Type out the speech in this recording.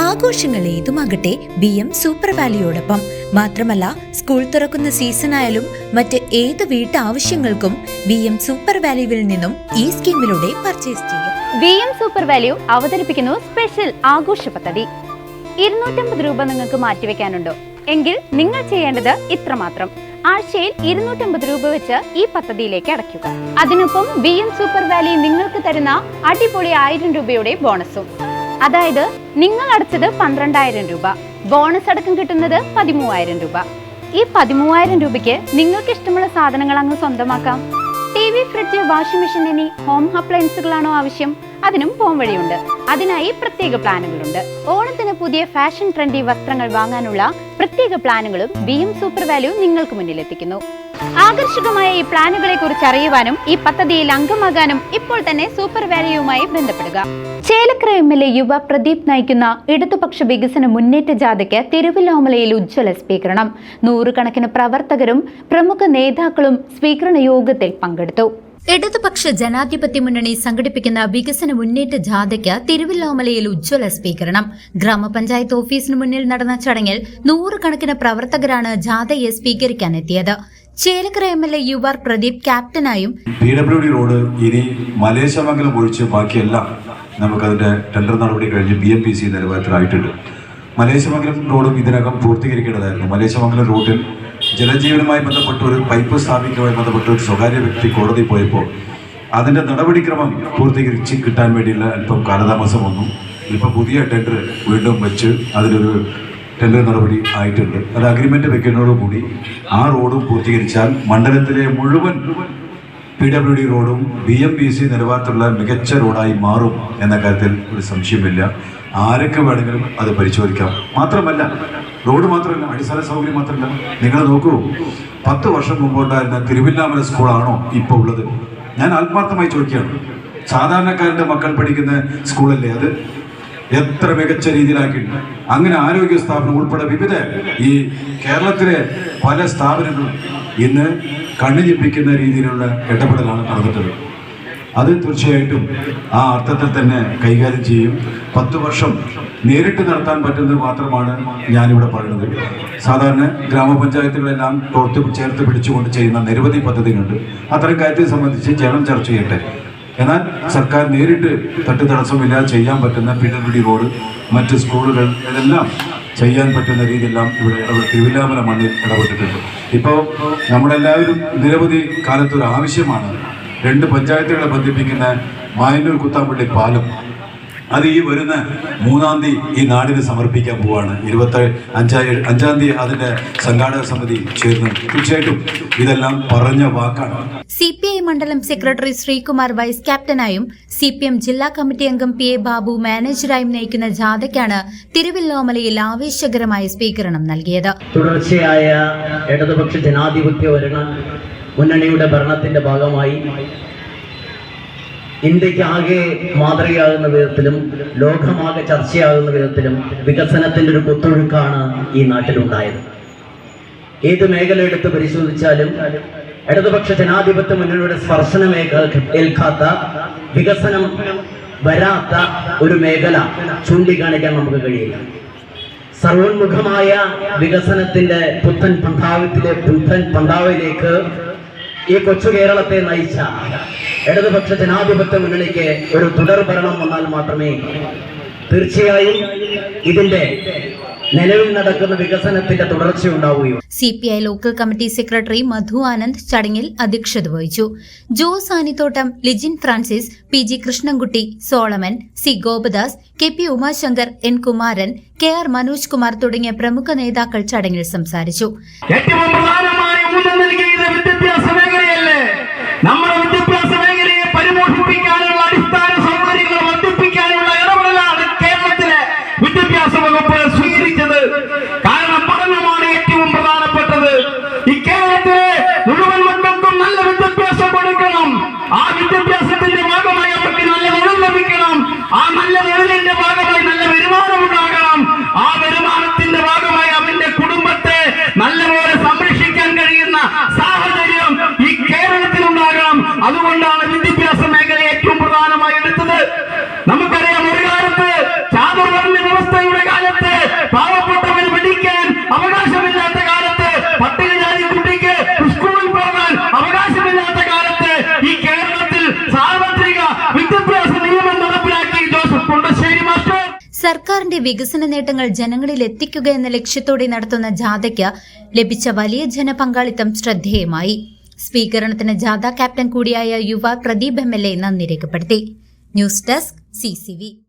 ആഘോഷങ്ങൾ ഏതുമാകട്ടെ BM super വാലിയോടൊപ്പം. മാത്രമല്ല, സ്കൂൾ തുറക്കുന്ന സീസണായാലും മറ്റ് ഏത് വീട്ടാവശ്യങ്ങൾക്കും BM സൂപ്പർ വാല്യൂവിൽ നിന്നും ഈ സ്കീമിലൂടെ പർച്ചേസ് ചെയ്യാം. BM സൂപ്പർ വാല്യൂ അവതരിപ്പിക്കുന്നു സ്പെഷ്യൽ ആഘോഷ പദ്ധതി. 250 രൂപ നിങ്ങൾക്ക് മാറ്റിവെക്കാനുണ്ടോ? എങ്കിൽ നിങ്ങൾ ചെയ്യേണ്ടത് ഇത്രമാത്രം: ആഴ്ചയിൽ 250 രൂപ വെച്ച് ഈ പദ്ധതിയിലേക്ക് അടയ്ക്കുക. അതിനൊപ്പം BM സൂപ്പർ വാല്യൂ നിങ്ങൾക്ക് തരുന്ന അടിപൊളി 1000 രൂപയുടെ ബോണസും. അതായത് നിങ്ങൾ അടച്ചത് 12,000 രൂപ, ബോണസ് അടക്കം കിട്ടുന്നത് 13,000 രൂപ. ഈ 13,000 രൂപയ്ക്ക് നിങ്ങൾക്ക് ഇഷ്ടമുള്ള സാധനങ്ങൾ അങ്ങ് സ്വന്തമാക്കാം. TV, ഫ്രിഡ്ജ്, വാഷിംഗ് മെഷീൻ എന്നീ ഹോം അപ്ലയൻസുകളാണോ ആവശ്യം? അതിനും പോം വഴിയുണ്ട്. അതിനായി പ്രത്യേക പ്ലാനുകളുണ്ട്. ഓണത്തിന് പുതിയ ഫാഷൻ ട്രെൻഡി വസ്ത്രങ്ങൾ വാങ്ങാനുള്ള പ്രത്യേക പ്ലാനുകളും BM സൂപ്പർ വാല്യൂ നിങ്ങൾക്ക് മുന്നിലെത്തിക്കുന്നു. ആകർഷകമായ ഈ പ്ലാനുകളെ കുറിച്ച് അറിയുവാനും ഈ പദ്ധതിയിൽ അംഗമാകാനും ഇപ്പോൾ തന്നെ സൂപ്പർ വാല്യൂവുമായി ബന്ധപ്പെടുക. ചേലക്കര MLA യുവ പ്രദീപ് നയിക്കുന്ന ഇടതുപക്ഷ വികസന മുന്നേറ്റ ജാഥയ്ക്ക് തിരുവല്ലോമലയിൽ ഉജ്ജ്വല സ്വീകരണം. 100 കണക്കിന് പ്രവർത്തകരും പ്രമുഖ നേതാക്കളും സ്വീകരണ യോഗത്തിൽ പങ്കെടുത്തു. ഇടതുപക്ഷ ജനാധിപത്യ മുന്നണി സംഘടിപ്പിക്കുന്ന വികസന മുന്നേറ്റ ജാഥയ്ക്ക് തിരുവല്ലോമലയിൽ ഉജ്ജ്വല സ്വീകരണം. ഗ്രാമപഞ്ചായത്ത് ഓഫീസിന് മുന്നിൽ നടന്ന ചടങ്ങിൽ 100 കണക്കിന് പ്രവർത്തകരാണ് ജാഥയെ സ്വീകരിക്കാനെത്തിയത്. ചേലക്കര MLA യുവ പ്രദീപ് ക്യാപ്റ്റനായും PWD റോഡ് ഇനി മലേശമംഗലം ഒഴിച്ച് ബാക്കിയെല്ലാം നമുക്കതിന്റെ ടെൻഡർ നടപടി കഴിഞ്ഞ് BMPC നിലവാരത്തിലായിട്ടുണ്ട്. മലേശമംഗലം റോഡും ഇതിനകം പൂർത്തീകരിക്കേണ്ടതായിരുന്നു. മലേശമംഗലം റോഡിൽ ജലജീവനുമായി ബന്ധപ്പെട്ട ഒരു പൈപ്പ് സ്ഥാപിക്കുമായി ബന്ധപ്പെട്ട ഒരു സ്വകാര്യ വ്യക്തി കോടതി പോയപ്പോൾ അതിന്റെ നടപടിക്രമം പൂർത്തീകരിച്ച് കിട്ടാൻ വേണ്ടിയുള്ള അല്പം കാലതാമസം വന്നു. ഇപ്പോൾ പുതിയ ടെൻഡർ വീണ്ടും വെച്ച് അതിലൊരു ടെൻഡർ നടപടി ആയിട്ടുണ്ട്. അത് അഗ്രിമെന്റ് വെക്കുന്നതോടുകൂടി ആ റോഡും പൂർത്തീകരിച്ചാൽ മണ്ഡലത്തിലെ മുഴുവൻ PWD റോഡും BMPC നിലവാരത്തിലുള്ള മികച്ച റോഡായി മാറും എന്ന കാര്യത്തിൽ ഒരു സംശയമില്ല. ആരൊക്കെ വേണമെങ്കിലും അത് പരിശോധിക്കാം. മാത്രമല്ല, റോഡ് മാത്രമല്ല, അടിസ്ഥാന സൗകര്യം മാത്രമല്ല. നിങ്ങൾ നോക്കൂ, 10 വർഷം മുമ്പുണ്ടായിരുന്ന തിരുവല്ലാമല സ്കൂളാണോ ഇപ്പോൾ ഉള്ളത്? ഞാൻ ആത്മാർത്ഥമായി ചോദിക്കുകയാണ്. സാധാരണക്കാരൻ്റെ മക്കൾ പഠിക്കുന്ന സ്കൂളല്ലേ അത്? എത്ര മികച്ച രീതിയിലാക്കിയിട്ടുണ്ട്. അങ്ങനെ ആരോഗ്യ സ്ഥാപനം ഉൾപ്പെടെ വിവിധ ഈ കേരളത്തിലെ പല സ്ഥാപനങ്ങളും ഇന്ന് കണ്ണുചിപ്പിക്കുന്ന രീതിയിലുള്ള ഇടപെടലാണ് നടന്നിട്ടുള്ളത്. അത് തീർച്ചയായിട്ടും ആ അർത്ഥത്തിൽ തന്നെ കൈകാര്യം ചെയ്യും. 10 വർഷം നേരിട്ട് നടത്താൻ പറ്റുന്നത് മാത്രമാണ് ഞാനിവിടെ പറയുന്നത്. സാധാരണ ഗ്രാമപഞ്ചായത്തുകളെല്ലാം ചേർത്ത് പിടിച്ചുകൊണ്ട് ചെയ്യുന്ന നിരവധി പദ്ധതികളുണ്ട്. അത്തരം കാര്യത്തെ സംബന്ധിച്ച് ജനം ചർച്ച ചെയ്യട്ടെ. എന്നാൽ സർക്കാർ നേരിട്ട് തട്ടുതടസ്സമില്ലാതെ ചെയ്യാൻ പറ്റുന്ന PWD റോഡ്, മറ്റ് സ്കൂളുകൾ, ഇതെല്ലാം ചെയ്യാൻ പറ്റുന്ന രീതിയെല്ലാം ഇവിടെ തിരുവല്ലാമല മണ്ണിൽ ഇടപെട്ടിട്ടുണ്ട്. ഇപ്പോൾ നമ്മളെല്ലാവരും നിരവധി കാലത്തൊരു ആവശ്യമാണ് 2 പഞ്ചായത്തുകളെ ബന്ധിപ്പിക്കുന്ന മായന്നൂർ കുത്താമ്പള്ളി പാലം. അത് ഈ വരുന്ന 3-ാം തീയതി ഈ നാടിന് സമർപ്പിക്കാൻ പോവാണ്. 25-ാം തീയതി അതിന്റെ സംഘാടക സമിതി ചേർന്ന്. തീർച്ചയായിട്ടും ഇതെല്ലാം പറഞ്ഞ വാക്കാണ്. CPI മണ്ഡലം സെക്രട്ടറി ശ്രീകുമാർ വൈസ് ക്യാപ്റ്റനായും CPM ജില്ലാ കമ്മിറ്റി അംഗം PA ബാബു മാനേജറായും നയിക്കുന്ന ജാഥയ്ക്കാണ് തിരുവല്ലോമലയിൽ ആവേശകരമായ സ്വീകരണം നൽകിയത്. തുടർച്ചയായ ഇടതുപക്ഷ ജനാധിപത്യ മുന്നണിയുടെ ഭരണത്തിന്റെ ഭാഗമായി ഇന്ത്യക്ക് ആകെ മാതൃകയാകുന്ന വിധത്തിലും ലോകമാകെ ചർച്ചയാകുന്ന വിധത്തിലും വികസനത്തിന്റെ ഒരു കുത്തൊഴുക്കാണ് ഈ നാട്ടിലുണ്ടായത്. ഏത് മേഖല എടുത്ത് പരിശോധിച്ചാലും ഇടതുപക്ഷ ജനാധിപത്യ മുന്നണിയുടെ സ്പർശനം ഏൽക്കാത്ത, വികസനം വരാത്ത ഒരു മേഖല ചൂണ്ടിക്കാണിക്കാൻ നമുക്ക് കഴിയില്ല. സർവോന്മുഖമായ വികസനത്തിന്റെ പുത്തൻ പന്ഥാവിലേക്ക് ഈ കൊച്ചു കേരളത്തെ നയിച്ച ഇടതുപക്ഷ ജനാധിപത്യ മുന്നണിക്ക് ഒരു തുടർ ഭരണം വന്നാൽ മാത്രമേ തീർച്ചയായും ഇതിന്റെ നിലവിൽ നടക്കുന്ന വികസനത്തിന്റെ തുടർച്ചയുണ്ടാവുകയുള്ളൂ. CPI ലോക്കൽ കമ്മിറ്റി സെക്രട്ടറി മധു ആനന്ദ് ചടങ്ങിൽ അധ്യക്ഷത വഹിച്ചു. Jose Anithottam, Lijin Francis, PG Krishnankutty, Solomon, C Gopadas, KP Umashankar, N Kumaran, KR Manoj Kumar തുടങ്ങിയ പ്രമുഖ നേതാക്കൾ ചടങ്ങിൽ സംസാരിച്ചു. നമ്മുടെ വിദ്യാഭ്യാസ മേഖലയെ പരിപോഷിപ്പിക്കാനുള്ള അടിസ്ഥാന സൗകര്യങ്ങൾ വർദ്ധിപ്പിക്കാനുള്ള ഇടപെടലാണ് കേരളത്തിലെ വിദ്യാഭ്യാസ വകുപ്പ് സ്വീകരിച്ചത്. കാരണം പഠനമാണ് ഏറ്റവും പ്രധാനപ്പെട്ടത്. ഈ കേരളത്തിലെ മുഴുവൻ മക്കൾക്കും നല്ല വിദ്യാഭ്യാസം കൊടുക്കണം. ആ വിദ്യാഭ്യാസത്തിന്റെ ഭാഗമായി അവർക്ക് നല്ല തൊഴിൽ ലഭിക്കണം. ആ നല്ല തൊഴിലിന്റെ ഭാഗമായി നല്ല വരുമാനം ഉണ്ടാകണം. ആ വരുമാനത്തിന്റെ ഭാഗമായി അവന്റെ കുടുംബത്തെ നല്ലപോലെ സംരക്ഷിക്കാൻ കഴിയുന്ന സാഹചര്യം ഈ കേരളത്തിലുണ്ടാകണം. അത് സർക്കാരിന്റെ വികസന നേട്ടങ്ങൾ ജനങ്ങളിൽ എത്തിക്കുക എന്ന ലക്ഷ്യത്തോടെ നടത്തുന്ന ജാഥയ്ക്ക് ലഭിച്ച വലിയ ജനപങ്കാളിത്തം ശ്രദ്ധേയമായി. സ്വീകരണത്തിന് ജാഥ ക്യാപ്റ്റൻ കൂടിയായ യുവ പ്രദീപ് MLA നന്ദി രേഖപ്പെടുത്തി. News desk CCV.